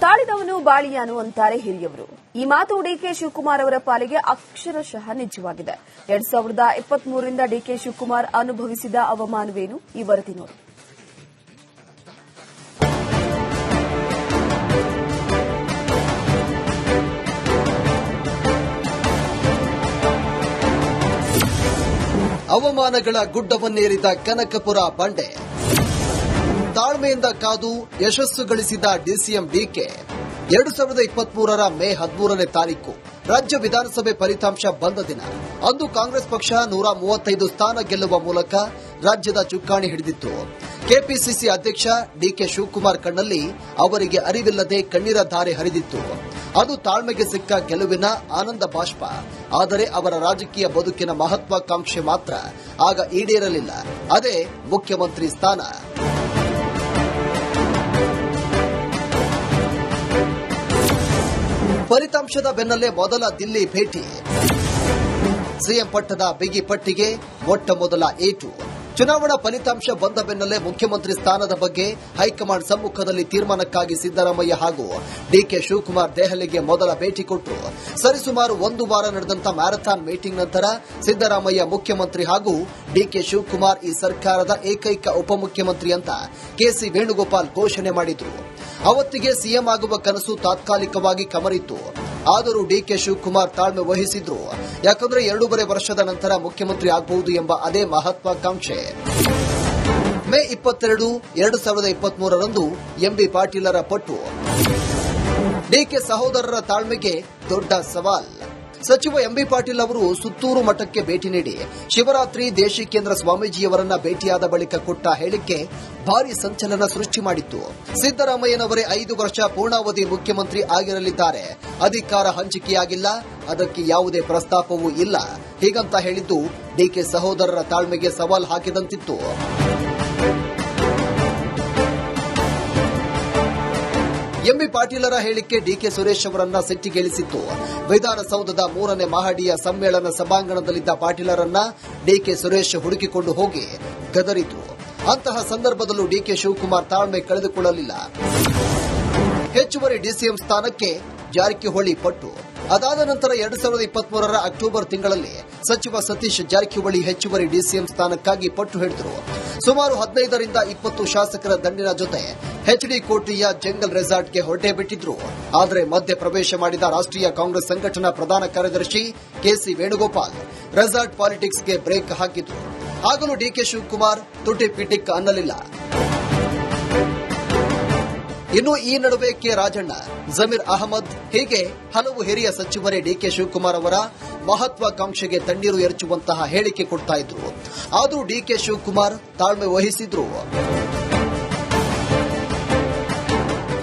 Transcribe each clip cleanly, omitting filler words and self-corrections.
ತಾಳಿದವನು ಬಾಳಿಯಾನು ಅಂತಾರೆ ಹಿರಿಯವರು. ಈ ಮಾತು ಡಿಕೆ ಶಿವಕುಮಾರ್ ಅವರ ಪಾಲಿಗೆ ಅಕ್ಷರಶಃ ನಿಜವಾಗಿದೆ. 2023ರಿಂದ ಡಿಕೆ ಶಿವಕುಮಾರ್ ಅನುಭವಿಸಿದ ಅವಮಾನವೇನು ಈ ವರದಿ ನೋಡಿ. ಅವಮಾನಗಳ ಗುಡ್ಡವನ್ನೇರಿದ ಕನಕಪುರ ಬಂಡೆ. ತಾಳ್ಮೆಯಿಂದ ಕಾದು ಯಶಸ್ಸು ಗಳಿಸಿದ ಡಿಸಿಎಂ ಡಿಕೆ 2023ರ ಮೇ 13ನೇ ತಾರೀಕು ರಾಜ್ಯ ವಿಧಾನಸಭೆ ಫಲಿತಾಂಶ ಬಂದ ದಿನ. ಅಂದು ಕಾಂಗ್ರೆಸ್ ಪಕ್ಷ 135 ಸ್ಥಾನ ಗೆಲ್ಲುವ ಮೂಲಕ ರಾಜ್ಯದ ಚುಕ್ಕಾಣಿ ಹಿಡಿದಿತ್ತು. ಕೆಪಿಸಿಸಿ ಅಧ್ಯಕ್ಷ ಡಿಕೆ ಶಿವಕುಮಾರ್ ಕಣ್ಣಲ್ಲಿ ಅವರಿಗೆ ಅರಿವಿಲ್ಲದೆ ಕಣ್ಣೀರ ಧಾರೆ ಹರಿದಿತ್ತು. ಅದು ತಾಳ್ಮೆಗೆ ಸಿಕ್ಕ ಗೆಲುವಿನ ಆನಂದ ಬಾಷ್ಪ. ಆದರೆ ಅವರ ರಾಜಕೀಯ ಬದುಕಿನ ಮಹತ್ವಾಕಾಂಕ್ಷೆ ಮಾತ್ರ ಆಗ ಈಡೇರಲಿಲ್ಲ. ಅದೇ ಮುಖ್ಯಮಂತ್ರಿ ಸ್ಥಾನ. ಫಲಿತಾಂಶದ ಬೆನ್ನಲ್ಲೇ ಮೊದಲ ದಿಲ್ಲಿ ಭೇಟಿ. ಸಿಎಂ ಪಟ್ಟದ ಬಿಗಿ ಪಟ್ಟಿಗೆ ಮೊಟ್ಟ ಮೊದಲ ಏಟು. ಚುನಾವಣಾ ಫಲಿತಾಂಶ ಬಂದ ಬೆನ್ನಲ್ಲೇ ಮುಖ್ಯಮಂತ್ರಿ ಸ್ಥಾನದ ಬಗ್ಗೆ ಹೈಕಮಾಂಡ್ ಸಮ್ಮುಖದಲ್ಲಿ ತೀರ್ಮಾನಕ್ಕಾಗಿ ಸಿದ್ದರಾಮಯ್ಯ ಹಾಗೂ ಡಿಕೆ ಶಿವಕುಮಾರ್ ದೆಹಲಿಗೆ ಮೊದಲ ಭೇಟಿ ಕೊಟ್ಟರು. ಸರಿಸುಮಾರು 1 ವಾರ ನಡೆದಂತ ಮ್ಯಾರಥಾನ್ ಮೀಟಿಂಗ್ ನಂತರ ಸಿದ್ದರಾಮಯ್ಯ ಮುಖ್ಯಮಂತ್ರಿ ಹಾಗೂ ಡಿಕೆ ಶಿವಕುಮಾರ್ ಈ ಸರ್ಕಾರದ ಏಕೈಕ ಉಪಮುಖ್ಯಮಂತ್ರಿ ಅಂತ ಕೆಸಿ ವೇಣುಗೋಪಾಲ್ ಘೋಷಣೆ ಮಾಡಿದ್ರು. ಅವತ್ತಿಗೆ ಸಿಎಂ ಆಗುವ ಕನಸು ತಾತ್ಕಾಲಿಕವಾಗಿ ಕಮರಿತ್ತು. ಆದರೂ ಡಿಕೆ ಶಿವಕುಮಾರ್ ತಾಳ್ಮೆ ವಹಿಸಿದ್ರು. ಯಾಕಂದ್ರೆ 2.5 ವರ್ಷದ ನಂತರ ಮುಖ್ಯಮಂತ್ರಿ ಆಗಬಹುದು ಎಂಬ ಅದೇ ಮಹತ್ವಾಕಾಂಕ್ಷೆ. ಮೇ 22, 2023ರಂದು ಎಂಬಿ ಪಾಟೀಲರ ಪಟ್ಟು. ಡಿಕೆ ಸಹೋದರರ ತಾಳ್ಮೆಗೆ ದೊಡ್ಡ ಸವಾಲ್. ಸಚಿವ ಎಂಬಿ ಪಾಟೀಲ್ ಅವರು ಸುತ್ತೂರು ಮಠಕ್ಕೆ ಭೇಟಿ ನೀಡಿ ಶಿವರಾತ್ರಿ ದೇಶಿಕೇಂದ್ರ ಸ್ವಾಮೀಜಿಯವರನ್ನ ಭೇಟಿಯಾದ ಬಳಿಕ ಕೊಟ್ಟ ಹೇಳಿಕೆ ಭಾರಿ ಸಂಚಲನ ಸೃಷ್ಟಿ ಮಾಡಿತ್ತು. ಸಿದ್ದರಾಮಯ್ಯನವರೇ 5 ವರ್ಷ ಪೂರ್ಣಾವಧಿ ಮುಖ್ಯಮಂತ್ರಿ ಆಗಿರಲಿದ್ದಾರೆ. ಅಧಿಕಾರ ಹಂಚಿಕೆಯಾಗಿಲ್ಲ, ಅದಕ್ಕೆ ಯಾವುದೇ ಪ್ರಸ್ತಾಪವೂ ಇಲ್ಲ. ಹೀಗಂತ ಹೇಳಿದ್ದು ಡಿಕೆ ಸಹೋದರರ ತಾಳ್ಮೆಗೆ ಸವಾಲ್ ಹಾಕಿದಂತಿತ್ತು. ಎಂಬಿ ಪಾಟೀಲರ ಹೇಳಿಕೆ ಡಿಕೆ ಸುರೇಶ್ ಅವರನ್ನ ಸಿಟ್ಟಿಗೇಳಿಸಿತ್ತು. ವಿಧಾನಸೌಧದ 3ನೇ ಮಹಡಿಯ ಸಮ್ಮೇಳನ ಸಭಾಂಗಣದಲ್ಲಿದ್ದ ಪಾಟೀಲರನ್ನ ಡಿಕೆ ಸುರೇಶ್ ಹುಡುಕಿಕೊಂಡು ಹೋಗಿ ಗದರಿದ್ರು. ಅಂತಹ ಸಂದರ್ಭದಲ್ಲೂ ಡಿಕೆ ಶಿವಕುಮಾರ್ ತಾಳ್ಮೆ ಕಳೆದುಕೊಳ್ಳಲಿಲ್ಲ. ಹೆಚ್ಚುವರಿ ಡಿಸಿಎಂ ಸ್ಥಾನಕ್ಕೆ ಜಾರಕಿಹೊಳಿ ಪಟ್ಟು. ಅದಾದ ನಂತರ 2023ರ ಅಕ್ಟೋಬರ್ ತಿಂಗಳಲ್ಲಿ ಸಚಿವ ಸತೀಶ್ ಜಾರಕಿಹೊಳಿ ಹೆಚ್ಚುವರಿ ಡಿಸಿಎಂ ಸ್ಥಾನಕ್ಕಾಗಿ ಪಟ್ಟು ಹಿಡಿದರು. ಸುಮಾರು 15ರಿಂದ 20 ಶಾಸಕರ ದಂಡಿನ ಜೊತೆ ಎಚ್ಡಿ ಕೋಟೆಯ ಜಂಗಲ್ ರೆಸಾರ್ಟ್ಗೆ ಹೊರಟೇ ಬಿಟ್ಟಿದ್ರು. ಆದರೆ ಮಧ್ಯ ಪ್ರವೇಶ ಮಾಡಿದ ರಾಷ್ಟ್ರೀಯ ಕಾಂಗ್ರೆಸ್ ಸಂಘಟನಾ ಪ್ರಧಾನ ಕಾರ್ಯದರ್ಶಿ ಕೆಸಿ ವೇಣುಗೋಪಾಲ್ ರೆಸಾರ್ಟ್ ಪಾಲಿಟಿಕ್ಸ್ಗೆ ಬ್ರೇಕ್ ಹಾಕಿದ್ರು. ಆಗಲೂ ಡಿಕೆ ಶಿವಕುಮಾರ್ ತುಟಿ ಪಿಟಿಕ್ ಅನ್ನಲಿಲ್ಲ. ಇನ್ನು ಈ ನಡುವೆ ಕೆ ರಾಜಣ್ಣ, ಜಮೀರ್ ಅಹಮದ್ ಹೀಗೆ ಹಲವು ಹಿರಿಯ ಸಚಿವರೇ ಡಿಕೆ ಶಿವಕುಮಾರ್ ಅವರ ಮಹತ್ವಾಕಾಂಕ್ಷೆಗೆ ತಣ್ಣೀರು ಎರಚುವಂತಹ ಹೇಳಿಕೆ ಕೊಡ್ತಾ ಇದ್ರು. ಆದರೂ ಡಿಕೆ ಶಿವಕುಮಾರ್ ತಾಳ್ಮೆ ವಹಿಸಿದ್ರು.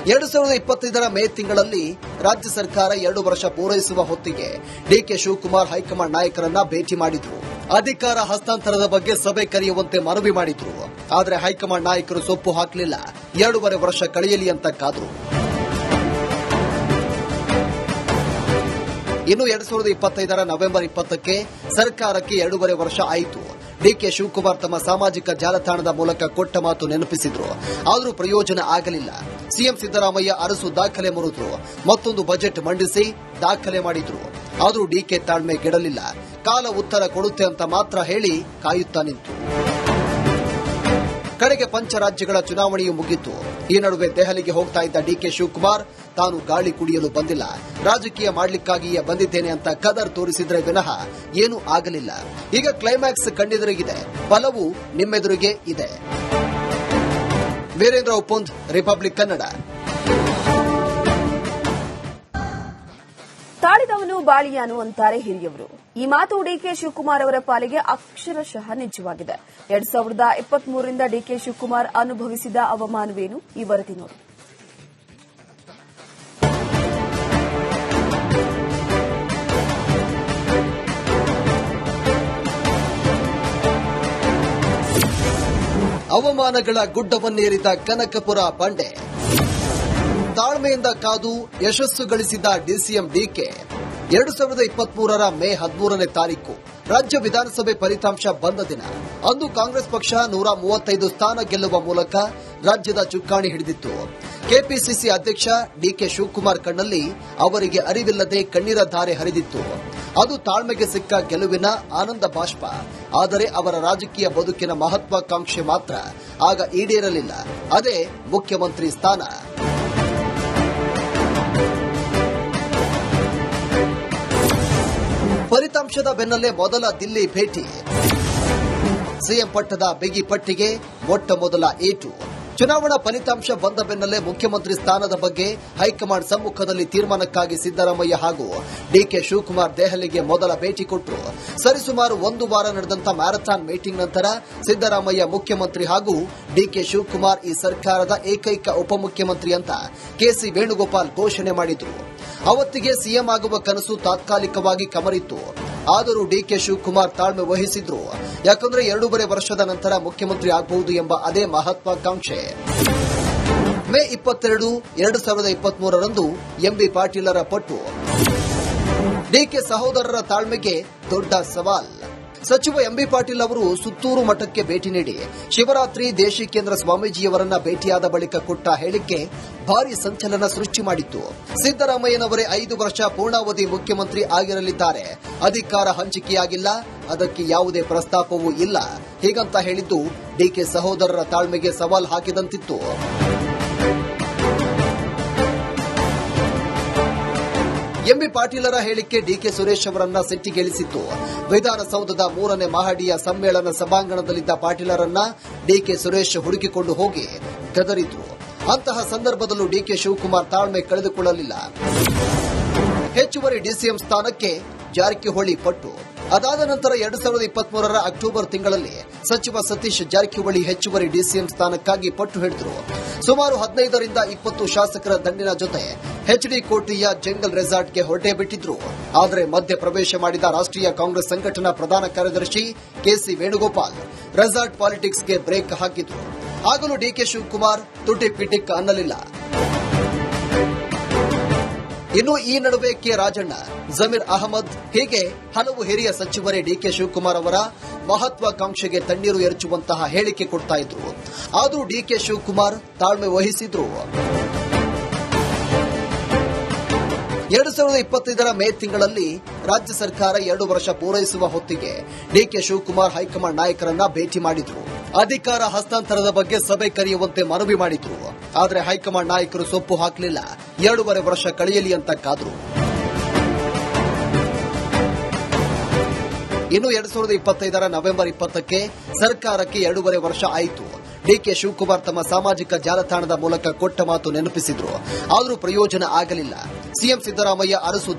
2025ರ ಮೇ ತಿಂಗಳಲ್ಲಿ ರಾಜ್ಯ ಸರ್ಕಾರ 2 ವರ್ಷ ಪೂರೈಸುವ ಹೊತ್ತಿಗೆ ಡಿಕೆ ಶಿವಕುಮಾರ್ ಹೈಕಮಾಂಡ್ ನಾಯಕರನ್ನ ಭೇಟಿ ಮಾಡಿದ್ರು. ಅಧಿಕಾರ ಹಸ್ತಾಂತರದ ಬಗ್ಗೆ ಸಭೆ ಕರೆಯುವಂತೆ ಮನವಿ ಮಾಡಿದ್ರು. ಆದರೆ ಹೈಕಮಾಂಡ್ ನಾಯಕರು ಸೊಪ್ಪು ಹಾಕಲಿಲ್ಲ. 2.5 ವರ್ಷ ಕಳೆಯಲಿ ಅಂತ ಕಾದ್ರು. ಇನ್ನು 2025ರ ನವೆಂಬರ್ 20ಕ್ಕೆ ಸರ್ಕಾರಕ್ಕೆ 2.5 ವರ್ಷ ಆಯಿತು. ಡಿಕೆ ಶಿವಕುಮಾರ್ ತಮ್ಮ ಸಾಮಾಜಿಕ ಜಾಲತಾಣದ ಮೂಲಕ ಕೊಟ್ಟ ಮಾತು ನೆನಪಿಸಿದ್ರು. ಆದರೂ ಪ್ರಯೋಜನ ಆಗಲಿಲ್ಲ. ಸಿಎಂ ಸಿದ್ದರಾಮಯ್ಯ ಅರಸು ದಾಖಲೆ ಮುರಿದ್ರು. ಮತ್ತೊಂದು ಬಜೆಟ್ ಮಂಡಿಸಿ ದಾಖಲೆ ಮಾಡಿದ್ರು. ಆದರೂ ಡಿಕೆ ತಾಳ್ಮೆ ಗೆಡಲಿಲ್ಲ. ಕಾಲ ಉತ್ತರ ಕೊಡುತ್ತೆ ಅಂತ ಮಾತ್ರ ಹೇಳಿ ಕಾಯುತ್ತಾ ನಿಂತು. ಕಡೆಗೆ ಪಂಚರಾಜ್ಯಗಳ ಚುನಾವಣೆಯು ಮುಗಿತು. ಈ ನಡುವೆ ದೆಹಲಿಗೆ ಹೋಗ್ತಾ ಇದ್ದ ಡಿಕೆ ಶಿವಕುಮಾರ್ ತಾನು ಗಾಳಿ ಕುಡಿಯಲು ಬಂದಿಲ್ಲ, ರಾಜಕೀಯ ಮಾಡಲಿಕ್ಕಾಗಿಯೇ ಬಂದಿದ್ದೇನೆ ಅಂತ ಕದರ್ ತೋರಿಸಿದ್ರೆ ವಿನಃ ಏನೂ ಆಗಲಿಲ್ಲ. ಈಗ ಕ್ಲೈಮ್ಯಾಕ್ಸ್ ಕಣ್ಣೆದುರಿಗಿದೆ, ಫಲವು ನಿಮ್ಮೆದುರಿಗೆ ಇದೆ. ವೀರೇಂದ್ರ ಉಪ್ಪುಂದ್, ರಿಪಬ್ಲಿಕ್ ಕನ್ನಡ. ತಾಳಿದವನು ಬಾಳಿಯಾನು ಅಂತಾರೆ ಹಿರಿಯವರು. ಈ ಮಾತು ಡಿಕೆ ಶಿವಕುಮಾರ್ ಅವರ ಪಾಲಿಗೆ ಅಕ್ಷರಶಃ ನಿಜವಾಗಿದೆ. 2023ರಿಂದ ಡಿಕೆ ಶಿವಕುಮಾರ್ ಅನುಭವಿಸಿದ ಅವಮಾನವೇನು ಈ ವರದಿ ನೋಡಿ. ಅವಮಾನಗಳ ಗುಡ್ಡವನ್ನೇರಿದ ಕನಕಪುರ ಬಂಡೆ. ತಾಳ್ಮೆಯಿಂದ ಕಾದು ಯಶಸ್ಸು ಗಳಿಸಿದ ಡಿಸಿಎಂ ಡಿಕೆ 2023ರ ಮೇ 13ನೇ ತಾರೀಕು ರಾಜ್ಯ ವಿಧಾನಸಭೆ ಫಲಿತಾಂಶ ಬಂದ ದಿನ. ಅಂದು ಕಾಂಗ್ರೆಸ್ ಪಕ್ಷ 135 ಸ್ಥಾನ ಗೆಲ್ಲುವ ಮೂಲಕ ರಾಜ್ಯದ ಚುಕ್ಕಾಣಿ ಹಿಡಿದಿತ್ತು. ಕೆಪಿಸಿಸಿ ಅಧ್ಯಕ್ಷ ಡಿಕೆ ಶಿವಕುಮಾರ್ ಕಣ್ಣಲ್ಲಿ ಅವರಿಗೆ ಅರಿವಿಲ್ಲದೆ ಕಣ್ಣೀರ ಧಾರೆ ಹರಿದಿತ್ತು. ಅದು ತಾಳ್ಮೆಗೆ ಸಿಕ್ಕ ಗೆಲುವಿನ ಆನಂದ ಬಾಷ್ಪ. ಆದರೆ ಅವರ ರಾಜಕೀಯ ಬದುಕಿನ ಮಹತ್ವಾಕಾಂಕ್ಷೆ ಮಾತ್ರ ಆಗ ಈಡೇರಲಿಲ್ಲ. ಅದೇ ಮುಖ್ಯಮಂತ್ರಿ ಸ್ಥಾನ. ಫಲಿತಾಂಶದ ಬೆನ್ನಲ್ಲೇ ಮೊದಲ ದಿಲ್ಲಿ ಭೇಟಿ. ಸಿಎಂ ಪಟ್ಟದ ಬಿಗಿ ಪಟ್ಟಿಗೆ ಮೊಟ್ಟ ಮೊದಲ ಏಟು. ಚುನಾವಣಾ ಫಲಿತಾಂಶ ಬಂದ ಬೆನ್ನಲ್ಲೇ ಮುಖ್ಯಮಂತ್ರಿ ಸ್ಥಾನದ ಬಗ್ಗೆ ಹೈಕಮಾಂಡ್ ಸಮ್ಮುಖದಲ್ಲಿ ತೀರ್ಮಾನಕ್ಕಾಗಿ ಸಿದ್ದರಾಮಯ್ಯ ಹಾಗೂ ಡಿಕೆ ಶಿವಕುಮಾರ್ ದೆಹಲಿಗೆ ಮೊದಲ ಭೇಟಿ ಕೊಟ್ಟರು. ಸರಿಸುಮಾರು ಒಂದು ವಾರ ನಡೆದಂತ ಮ್ಯಾರಥಾನ್ ಮೀಟಿಂಗ್ ನಂತರ ಸಿದ್ದರಾಮಯ್ಯ ಮುಖ್ಯಮಂತ್ರಿ ಹಾಗೂ ಡಿಕೆ ಶಿವಕುಮಾರ್ ಈ ಸರ್ಕಾರದ ಏಕೈಕ ಉಪಮುಖ್ಯಮಂತ್ರಿ ಅಂತ ಕೆಸಿ ವೇಣುಗೋಪಾಲ್ ಘೋಷಣೆ ಮಾಡಿದ್ರು. ಅವತ್ತಿಗೆ ಸಿಎಂ ಆಗುವ ಕನಸು ತಾತ್ಕಾಲಿಕವಾಗಿ ಕಮರಿತ್ತು. ಆದರೂ ಡಿಕೆ ಶಿವಕುಮಾರ್ ತಾಳ್ಮೆ ವಹಿಸಿದ್ರು. ಯಾಕಂದ್ರೆ 2.5 ವರ್ಷದ ನಂತರ ಮುಖ್ಯಮಂತ್ರಿ ಆಗಬಹುದು ಎಂಬ ಅದೇ ಮಹತ್ವಾಕಾಂಕ್ಷೆ. ಮೇ 22, 2023ರಂದು ಎಂಬಿ ಪಾಟೀಲರ ಪಟ್ಟು. ಡಿಕೆ ಸಹೋದರರ ತಾಳ್ಮೆಗೆ ದೊಡ್ಡ ಸವಾಲ್. ಸಚಿವ ಎಂಬಿ ಪಾಟೀಲ್ ಅವರು ಸುತ್ತೂರು ಮಠಕ್ಕೆ ಭೇಟಿ ನೀಡಿ ಶಿವರಾತ್ರಿ ದೇಶಿಕೇಂದ್ರ ಸ್ವಾಮೀಜಿಯವರನ್ನ ಭೇಟಿಯಾದ ಬಳಿಕ ಕೊಟ್ಟ ಹೇಳಿಕೆ ಭಾರಿ ಸಂಚಲನ ಸೃಷ್ಟಿ ಮಾಡಿತ್ತು. ಸಿದ್ದರಾಮಯ್ಯನವರೇ 5 ವರ್ಷ ಪೂರ್ಣಾವಧಿ ಮುಖ್ಯಮಂತ್ರಿ ಆಗಿರಲಿದ್ದಾರೆ. ಅಧಿಕಾರ ಹಂಚಿಕೆಯಾಗಿಲ್ಲ, ಅದಕ್ಕೆ ಯಾವುದೇ ಪ್ರಸ್ತಾಪವೂ ಇಲ್ಲ. ಹೀಗಂತ ಹೇಳಿದ್ದು ಡಿಕೆ ಸಹೋದರರ ತಾಳ್ಮೆಗೆ ಸವಾಲ್ ಹಾಕಿದಂತಿತ್ತು. ಎಂಬಿ ಪಾಟೀಲರ ಹೇಳಿಕೆ ಡಿಕೆ ಸುರೇಶ್ ಅವರನ್ನ ಸಿಟ್ಟಿಗೇಳಿಸಿತ್ತು. ವಿಧಾನಸೌಧದ 3ನೇ ಮಹಡಿಯ ಸಮ್ಮೇಳನ ಸಭಾಂಗಣದಲ್ಲಿದ್ದ ಪಾಟೀಲರನ್ನ ಡಿಕೆ ಸುರೇಶ್ ಹುಡುಕಿಕೊಂಡು ಹೋಗಿ ಗದರಿದ್ರು. ಅಂತಹ ಸಂದರ್ಭದಲ್ಲೂ ಡಿಕೆ ಶಿವಕುಮಾರ್ ತಾಳ್ಮೆ ಕಳೆದುಕೊಳ್ಳಲಿಲ್ಲ. ಹೆಚ್ಚುವರಿ ಡಿಸಿಎಂ ಸ್ಥಾನಕ್ಕೆ ಜಾರಕಿಹೊಳಿ ಪಟ್ಟು. ಅದಾದ ನಂತರ 2023ರ ಅಕ್ಟೋಬರ್ ತಿಂಗಳಲ್ಲಿ ಸಚಿವ ಸತೀಶ್ ಜಾರಕಿಹೊಳಿ ಹೆಚ್ಚುವರಿ ಡಿಸಿಎಂ ಸ್ಥಾನಕ್ಕಾಗಿ ಪಟ್ಟು ಹಿಡಿದರು. ಸುಮಾರು 15ರಿಂದ 20 ಶಾಸಕರ ದಂಡಿನ ಜೊತೆ ಎಚ್ಡಿ ಕೋಟೆಯ ಜಂಗಲ್ ರೆಸಾರ್ಟ್ಗೆ ಹೊರಟೇ ಬಿಟ್ಟಿದ್ರು. ಆದರೆ ಮಧ್ಯ ಪ್ರವೇಶ ಮಾಡಿದ ರಾಷ್ಟ್ರೀಯ ಕಾಂಗ್ರೆಸ್ ಸಂಘಟನಾ ಪ್ರಧಾನ ಕಾರ್ಯದರ್ಶಿ ಕೆಸಿ ವೇಣುಗೋಪಾಲ್ ರೆಸಾರ್ಟ್ ಪಾಲಿಟಿಕ್ಸ್ಗೆ ಬ್ರೇಕ್ ಹಾಕಿದ್ರು. ಆಗಲೂ ಡಿಕೆ ಶಿವಕುಮಾರ್ ತುಟಿ ಪಿಟಿಕ್ ಅನ್ನಲಿಲ್ಲ. ಇನ್ನು ಈ ನಡುವೆ ಕೆ ರಾಜಣ್ಣ, ಜಮೀರ್ ಅಹಮದ್ ಹೀಗೆ ಹಲವು ಹಿರಿಯ ಸಚಿವರೇ ಡಿಕೆ ಶಿವಕುಮಾರ್ ಅವರ ಮಹತ್ವಾಕಾಂಕ್ಷೆಗೆ ತಣ್ಣೀರು ಎರಚುವಂತಹ ಹೇಳಿಕೆ ಕೊಡ್ತಾ ಇದ್ರು. ಆದರೂ ಡಿಕೆ ಶಿವಕುಮಾರ್ ತಾಳ್ಮೆ ವಹಿಸಿದ್ರು. 2025ರ ಮೇ ತಿಂಗಳಲ್ಲಿ ರಾಜ್ಯ ಸರ್ಕಾರ 2 ವರ್ಷ ಪೂರೈಸುವ ಹೊತ್ತಿಗೆ ಡಿಕೆ ಶಿವಕುಮಾರ್ ಹೈಕಮಾಂಡ್ ನಾಯಕರನ್ನ ಭೇಟಿ ಮಾಡಿದ್ರು. ಅಧಿಕಾರ ಹಸ್ತಾಂತರದ ಬಗ್ಗೆ ಸಭೆ ಕರೆಯುವಂತೆ ಮನವಿ ಮಾಡಿದ್ರು. ಆದರೆ ಹೈಕಮಾಂಡ್ ನಾಯಕರು ಸೊಪ್ಪು ಹಾಕಲಿಲ್ಲ. 2.5 ವರ್ಷ ಕಳೆಯಲಿ ಅಂತ ಕಾದ್ರು. ಇನ್ನು 2025ರ ನವೆಂಬರ್ 20ಕ್ಕೆ ಸರ್ಕಾರಕ್ಕೆ 2.5 ವರ್ಷ ಆಯಿತು. ಡಿಕೆ ಶಿವಕುಮಾರ್ ತಮ್ಮ ಸಾಮಾಜಿಕ ಜಾಲತಾಣದ ಮೂಲಕ ಕೊಟ್ಟ ಮಾತು ನೆನಪಿಸಿದ್ರು. ಆದರೂ ಪ್ರಯೋಜನ ಆಗಲಿಲ್ಲ. ಸಿಎಂ ಸಿದ್ದರಾಮಯ್ಯ ಅರಸು